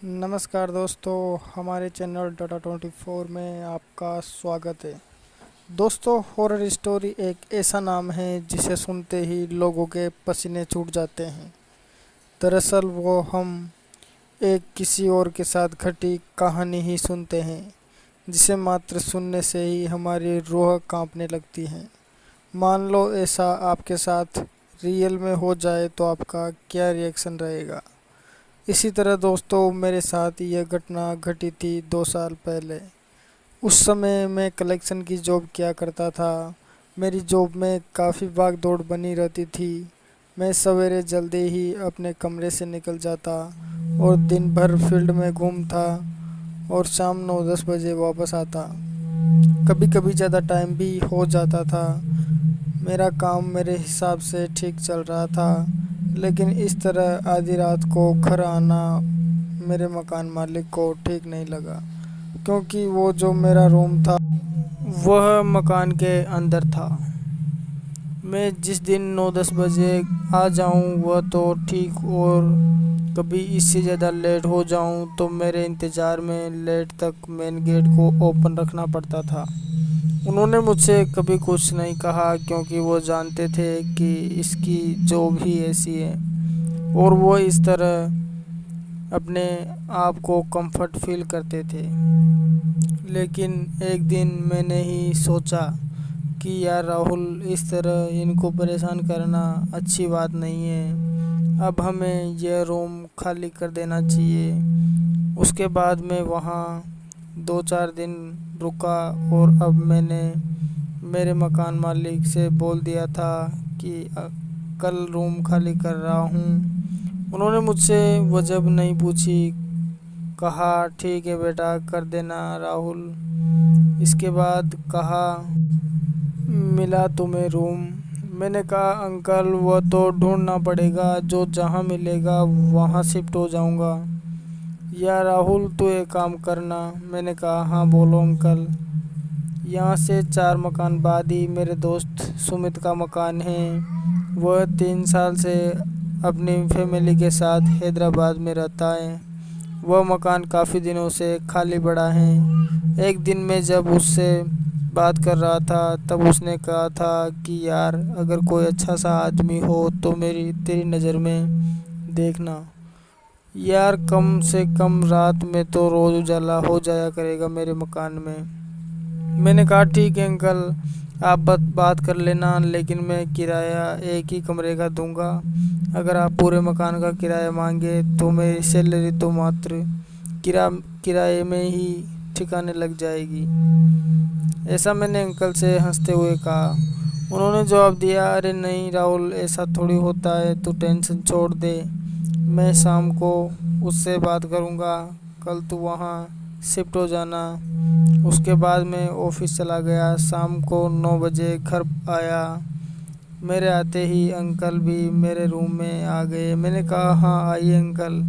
नमस्कार दोस्तों, हमारे चैनल डाटा 24 में आपका स्वागत है। दोस्तों, हॉरर स्टोरी एक ऐसा नाम है जिसे सुनते ही लोगों के पसीने छूट जाते हैं। दरअसल वो हम एक किसी और के साथ घटी कहानी ही सुनते हैं, जिसे मात्र सुनने से ही हमारी रूह कांपने लगती है। मान लो ऐसा आपके साथ रियल में हो जाए तो आपका क्या रिएक्शन रहेगा। इसी तरह दोस्तों, मेरे साथ यह घटना घटी थी 2 साल पहले। उस समय मैं कलेक्शन की जॉब किया करता था। मेरी जॉब में काफ़ी भाग दौड़ बनी रहती थी। मैं सवेरे जल्दी ही अपने कमरे से निकल जाता और दिन भर फील्ड में घूमता और शाम 9-10 बजे वापस आता। कभी कभी ज़्यादा टाइम भी हो जाता था। मेरा काम मेरे हिसाब से ठीक चल रहा था, लेकिन इस तरह आधी रात को घर आना मेरे मकान मालिक को ठीक नहीं लगा, क्योंकि वो जो मेरा रूम था वह मकान के अंदर था। मैं जिस दिन 9-10 बजे आ जाऊं वह तो ठीक, और कभी इससे ज़्यादा लेट हो जाऊं तो मेरे इंतज़ार में लेट तक मेन गेट को ओपन रखना पड़ता था। उन्होंने मुझसे कभी कुछ नहीं कहा, क्योंकि वो जानते थे कि इसकी जॉब ही ऐसी है और वो इस तरह अपने आप को कंफर्ट फील करते थे। लेकिन एक दिन मैंने ही सोचा कि यार राहुल, इस तरह इनको परेशान करना अच्छी बात नहीं है। अब हमें यह रूम खाली कर देना चाहिए। उसके बाद मैं वहाँ 2-4 दिन रुका और अब मैंने मेरे मकान मालिक से बोल दिया था कि कल रूम खाली कर रहा हूँ। उन्होंने मुझसे वजह नहीं पूछी, कहा ठीक है बेटा, कर देना राहुल। इसके बाद कहा मिला तुम्हें रूम? मैंने कहा अंकल, वह तो ढूंढना पड़ेगा, जो जहाँ मिलेगा वहाँ शिफ्ट हो जाऊँगा। या राहुल, तू एक काम करना। मैंने कहा हाँ बोलो अंकल। यहाँ से 4 मकान बाद ही मेरे दोस्त सुमित का मकान है। वह 3 साल से अपनी फैमिली के साथ हैदराबाद में रहता है। वह मकान काफ़ी दिनों से खाली पड़ा है। एक दिन मैं जब उससे बात कर रहा था तब उसने कहा था कि यार, अगर कोई अच्छा सा आदमी हो तो मेरी तेरी नज़र में देखना यार। कम से कम रात में तो रोज़ उजाला हो जाया करेगा मेरे मकान में। मैंने कहा ठीक है अंकल, आप बात कर लेना, लेकिन मैं किराया एक ही कमरे का दूंगा। अगर आप पूरे मकान का किराया मांगे तो मेरी सैलरी तो मात्र किराए में ही ठिकाने लग जाएगी। ऐसा मैंने अंकल से हंसते हुए कहा। उन्होंने जवाब दिया, अरे नहीं राहुल, ऐसा थोड़ी होता है, तू टेंशन छोड़ दे। मैं शाम को उससे बात करूँगा। कल तू वहाँ शिफ्ट हो जाना। उसके बाद मैं ऑफिस चला गया। शाम को 9 बजे घर आया। मेरे आते ही अंकल भी मेरे रूम में आ गए। मैंने कहा हाँ आइए अंकल,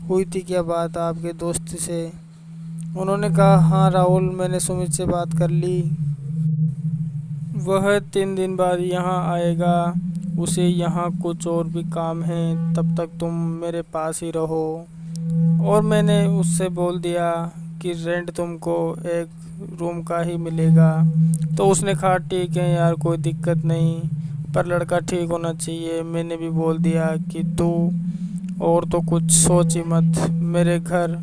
हुई थी क्या बात आपके दोस्त से? उन्होंने कहा हाँ राहुल, मैंने सुमित से बात कर ली। वह 3 दिन बाद यहाँ आएगा। उसे यहाँ कुछ और भी काम है, तब तक तुम मेरे पास ही रहो। और मैंने उससे बोल दिया कि रेंट तुमको एक रूम का ही मिलेगा। तो उसने कहा ठीक है यार, कोई दिक्कत नहीं, पर लड़का ठीक होना चाहिए। मैंने भी बोल दिया कि तू और तो कुछ सोच ही मत। मेरे घर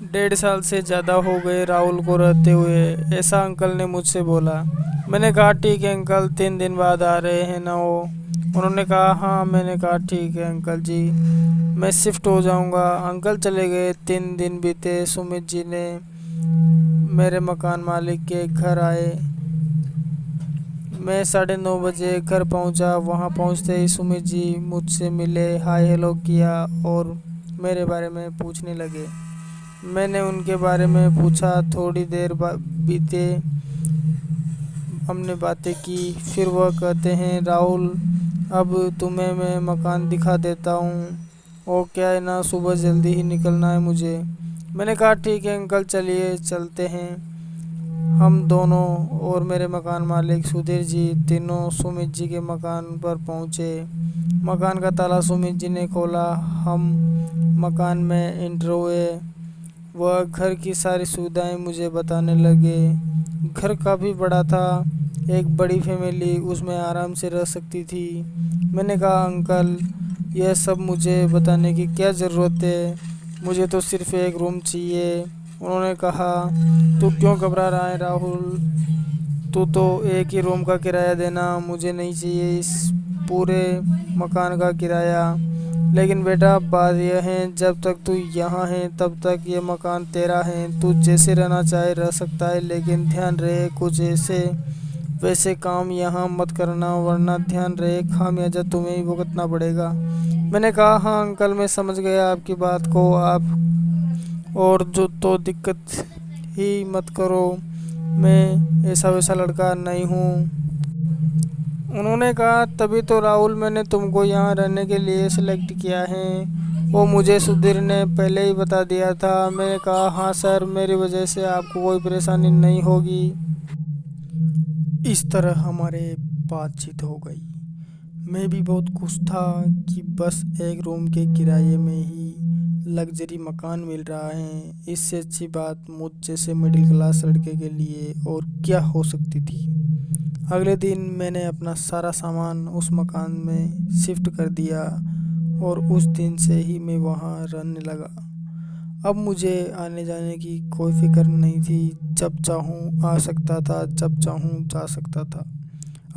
1.5 साल से ज़्यादा हो गए राहुल को रहते हुए, ऐसा अंकल ने मुझसे बोला। मैंने कहा ठीक है अंकल, 3 दिन बाद आ रहे हैं ना वो? उन्होंने कहा हाँ। मैंने कहा ठीक है अंकल जी, मैं शिफ्ट हो जाऊंगा। अंकल चले गए। 3 दिन बीते। सुमित जी ने मेरे मकान मालिक के घर आए। मैं 9:30 बजे घर पहुंचा। वहां पहुंचते ही सुमित जी मुझसे मिले, हाय हेलो किया और मेरे बारे में पूछने लगे। मैंने उनके बारे में पूछा। थोड़ी देर बीते, हमने बातें की। फिर वह कहते हैं राहुल, अब तुम्हें मैं मकान दिखा देता हूँ। और क्या है ना, सुबह जल्दी ही निकलना है मुझे। मैंने कहा ठीक है अंकल, चलिए चलते हैं। हम दोनों और मेरे मकान मालिक सुधीर जी तीनों सुमित जी के मकान पर पहुंचे। मकान का ताला सुमित जी ने खोला। हम मकान में एंटर हुए। वह घर की सारी सुविधाएं मुझे बताने लगे। घर काफ़ी बड़ा था। एक बड़ी फैमिली उसमें आराम से रह सकती थी। मैंने कहा, अंकल, यह सब मुझे बताने की क्या ज़रूरत है? मुझे तो सिर्फ एक रूम चाहिए। उन्होंने कहा, तू क्यों घबरा रहा है राहुल? तू तो एक ही रूम का किराया देना, मुझे नहीं चाहिए इस पूरे मकान का किराया। लेकिन बेटा, बात यह है, जब तक तू यहाँ है तब तक ये मकान तेरा है। तू जैसे रहना चाहे रह सकता है, लेकिन ध्यान रहे कुछ ऐसे वैसे काम यहाँ मत करना, वरना ध्यान रहे खामियाजा तुम्हें ही भुगतना पड़ेगा। मैंने कहा, हाँ अंकल, मैं समझ गया आपकी बात को। आप और जो तो दिक्कत ही मत करो, मैं ऐसा वैसा लड़का नहीं हूँ। उन्होंने कहा, तभी तो राहुल मैंने तुमको यहाँ रहने के लिए सिलेक्ट किया है। वो मुझे सुधीर ने पहले ही बता दिया था। मैंने कहा, हाँ सर, मेरी वजह से आपको कोई परेशानी नहीं होगी। इस तरह हमारे बातचीत हो गई। मैं भी बहुत खुश था कि बस एक रूम के किराए में ही लग्जरी मकान मिल रहा है। इससे अच्छी बात मुझ जैसे मिडिल क्लास लड़के के लिए और क्या हो सकती थी। अगले दिन मैंने अपना सारा सामान उस मकान में शिफ्ट कर दिया और उस दिन से ही मैं वहाँ रहने लगा। अब मुझे आने जाने की कोई फिक्र नहीं थी। जब चाहूँ आ सकता था, जब चाहूँ जा सकता था।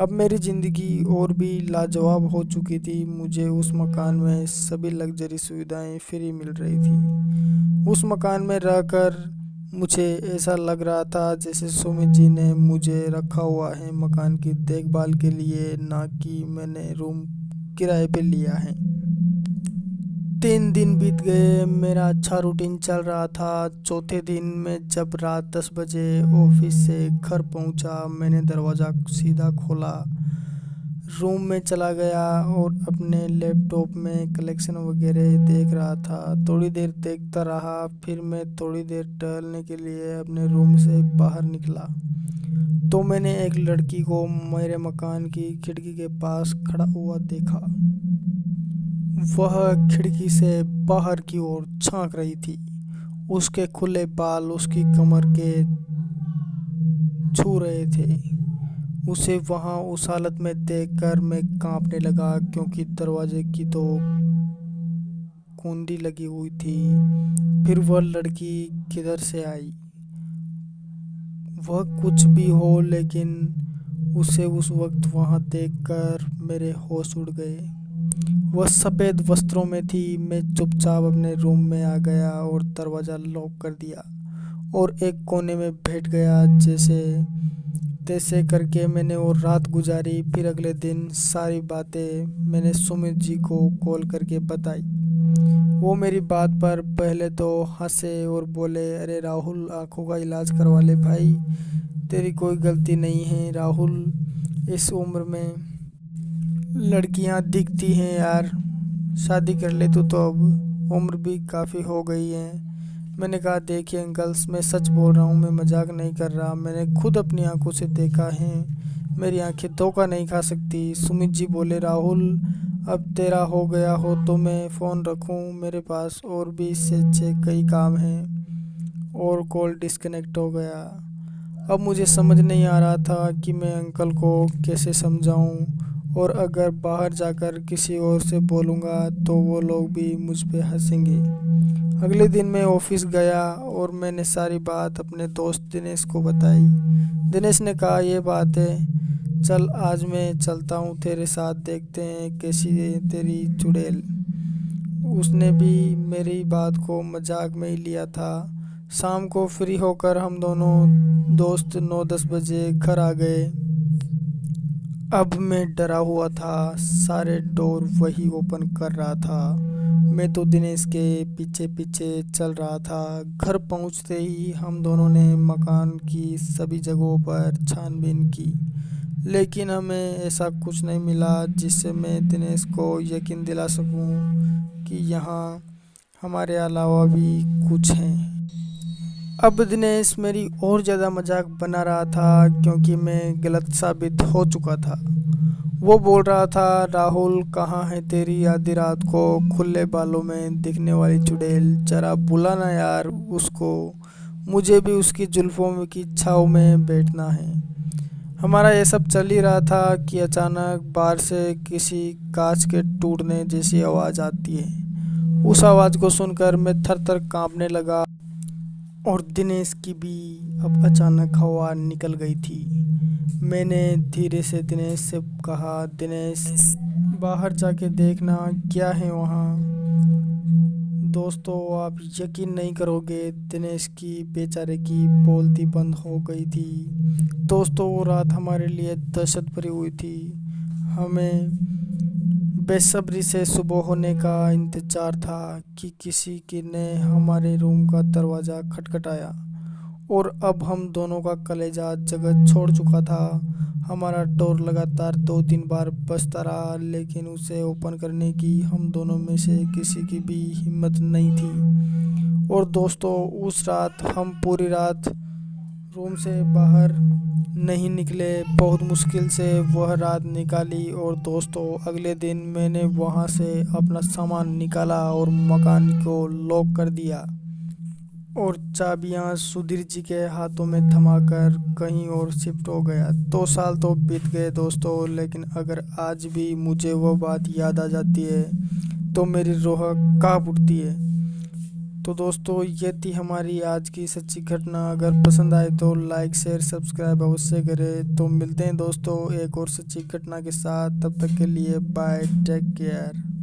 अब मेरी ज़िंदगी और भी लाजवाब हो चुकी थी। मुझे उस मकान में सभी लग्जरी सुविधाएं फ्री मिल रही थी। उस मकान में रहकर मुझे ऐसा लग रहा था जैसे सुमित जी ने मुझे रखा हुआ है मकान की देखभाल के लिए, ना कि मैंने रूम किराए पे लिया है। 3 दिन बीत गए। मेरा अच्छा रूटीन चल रहा था। चौथे दिन में जब रात 10 बजे ऑफिस से घर पहुंचा, मैंने दरवाज़ा सीधा खोला, रूम में चला गया और अपने लैपटॉप में कलेक्शन वगैरह देख रहा था। थोड़ी देर देखता रहा, फिर मैं थोड़ी देर टहलने के लिए अपने रूम से बाहर निकला तो मैंने एक लड़की को मेरे मकान की खिड़की के पास खड़ा हुआ देखा। वह खिड़की से बाहर की ओर झांक रही थी। उसके खुले बाल उसकी कमर के छू रहे थे। उसे वहां उस हालत में देखकर मैं कांपने लगा, क्योंकि दरवाजे की तो कुंडी लगी हुई थी। फिर वह लड़की किधर से आई? वह कुछ भी हो, लेकिन उसे उस वक्त वहां देखकर मेरे होश उड़ गए। वह सफ़ेद वस्त्रों में थी। मैं चुपचाप अपने रूम में आ गया और दरवाज़ा लॉक कर दिया और एक कोने में बैठ गया। जैसे तैसे करके मैंने और रात गुजारी। फिर अगले दिन सारी बातें मैंने सुमित जी को कॉल करके बताई। वो मेरी बात पर पहले तो हंसे और बोले, अरे राहुल, आंखों का इलाज करवा ले भाई, तेरी कोई गलती नहीं है। राहुल, इस उम्र में लड़कियां दिखती हैं यार, शादी कर ले तू तो, अब उम्र भी काफ़ी हो गई है। मैंने कहा, देखिए अंकल्स, मैं सच बोल रहा हूँ, मैं मजाक नहीं कर रहा। मैंने खुद अपनी आंखों से देखा है। मेरी आंखें धोखा नहीं खा सकती। सुमित जी बोले, राहुल, अब तेरा हो गया हो तो मैं फ़ोन रखूँ? मेरे पास और भी इससे अच्छे कई काम हैं। और कॉल डिस्कनेक्ट हो गया। अब मुझे समझ नहीं आ रहा था कि मैं अंकल को कैसे समझाऊं, और अगर बाहर जाकर किसी और से बोलूँगा तो वो लोग भी मुझ पे हंसेंगे। अगले दिन मैं ऑफिस गया और मैंने सारी बात अपने दोस्त दिनेश को बताई। दिनेश ने कहा, ये बात है, चल आज मैं चलता हूँ तेरे साथ, देखते हैं कैसी है तेरी चुड़ैल। उसने भी मेरी बात को मजाक में ही लिया था। शाम को फ्री होकर हम दोनों दोस्त 9-10 बजे घर आ गए। अब मैं डरा हुआ था। सारे डोर वही ओपन कर रहा था। मैं तो दिनेश के पीछे पीछे चल रहा था। घर पहुंचते ही हम दोनों ने मकान की सभी जगहों पर छानबीन की, लेकिन हमें ऐसा कुछ नहीं मिला जिससे मैं दिनेश को यकीन दिला सकूं कि यहाँ हमारे अलावा भी कुछ है। अब दिनेश मेरी और ज़्यादा मजाक बना रहा था क्योंकि मैं गलत साबित हो चुका था। वो बोल रहा था, राहुल कहाँ है तेरी आधी रात को खुले बालों में दिखने वाली चुड़ैल, जरा बुलाना यार उसको, मुझे भी उसकी जुल्फों में की छाँव में बैठना है। हमारा ये सब चल ही रहा था कि अचानक बाहर से किसी कांच के टूटने जैसी आवाज़ आती है। उस आवाज़ को सुनकर मैं थर थर कांपने लगा और दिनेश की भी अब अचानक हवा निकल गई थी। मैंने धीरे से दिनेश से कहा, दिनेश बाहर जाके देखना क्या है वहाँ। दोस्तों आप यकीन नहीं करोगे, दिनेश की बेचारे की बोलती बंद हो गई थी। दोस्तों वो रात हमारे लिए दहशत भरी हुई थी। हमें बेसब्री से सुबह होने का इंतज़ार था कि किसी की ने हमारे रूम का दरवाज़ा खटखटाया और अब हम दोनों का कलेजा जगह छोड़ चुका था। हमारा डोर लगातार 2-3 बार बजता रहा लेकिन उसे ओपन करने की हम दोनों में से किसी की भी हिम्मत नहीं थी। और दोस्तों उस रात हम पूरी रात रूम से बाहर नहीं निकले, बहुत मुश्किल से वह रात निकाली। और दोस्तों अगले दिन मैंने वहाँ से अपना सामान निकाला और मकान को लॉक कर दिया और चाबियां सुधीर जी के हाथों में थमाकर कहीं और शिफ्ट हो गया। 2 साल तो बीत गए दोस्तों, लेकिन अगर आज भी मुझे वह बात याद आ जाती है तो मेरी रूह कांप उठती है। तो दोस्तों ये थी हमारी आज की सच्ची घटना। अगर पसंद आए तो लाइक शेयर सब्सक्राइब अवश्य करें। तो मिलते हैं दोस्तों एक और सच्ची घटना के साथ, तब तक के लिए बाय, टेक केयर।